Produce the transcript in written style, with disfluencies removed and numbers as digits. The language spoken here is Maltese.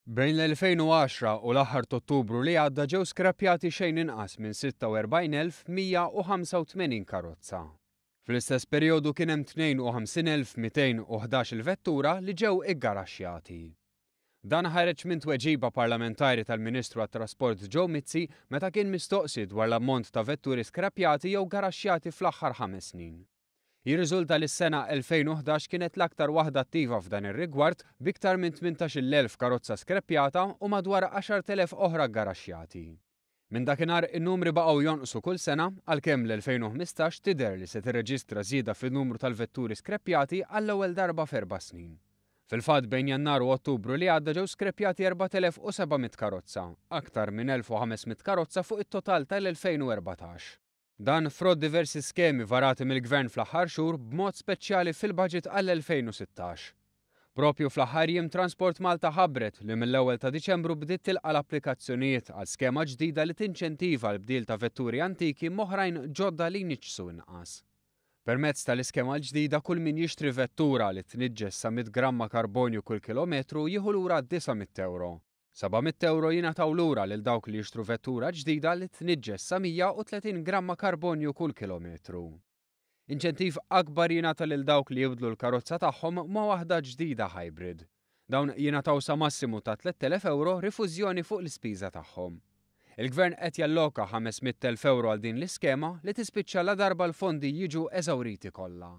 Bejn l-2010 u l-aħħar ta' Ottubru li għadda ġew skrappjati xejn inqas minn 46,185 karozza. Fl-istess perjodu kien hemm 52,211 il-vettura li ġew iggaraxxjati. Dan ħareġ minn tweġiba parlamentari tal-Ministru għat-Trasport Joe Mizzi meta kien mistoqsi dwar l-ammont ta' vetturi skrappjati jew garaxxjati fl-aħħar 5 snin. Jirriżulta li s-sena 2011 kienet l-aktar waħda attiva f'dan ir-rigward b'iktar minn 18,000 karozza skrappjata u madwar 10,000 oħra ggaraxxjati. Minn dakinhar in-numri baqgħu jonqsu kull sena għalkemm l-2015 tidher li se tirreġistra żieda fin-numru tal-vetturi skrappjati għall-ewwel darba f'4 snin. Fil-fatt bejn Jannar u Ottubru li għadda ġew skrappjati 4,700 karozza, aktar minn 1,500 karozza fuq it-total tal-2014. Dan frod diversi skemi varati mill-Gvern fl-aħħar xhur b'mod speċjali fil-budget għall-2016. Propju fl-aħħar jiem Transport Malta ħabbret li mill-ewwel ta' Diċembru bdiet tilqa' l-applikazzjonijiet għal skema ġdida li tinċentiva l-bdil ta' vetturi antiki moħrajn ġodda li jniġġsu inqas. Permezz tal-iskema l-ġdida kull min jixtri vettura li tniġġes sa 100 gramma karbonju kull kilometru jieħu lura 900 euro. 700 euro jingħataw lura lil dawk li jixtru vettura ġdida li tniġġes sa 130 gramma karbonju kull kilometru. Inċentiv akbar jingħata lil dawk li jibdlu l-karozza tagħhom ma' waħda ġdida hybrid. Dawn jingħataw sa massimu ta' 3,000 euro rifużjoni fuq l-ispiża tagħhom. Il-Gvern qed jalloka 500,000 euro għal din l-iskema li tispiċċa la darba l-fondi jiġu eżawriti kollha.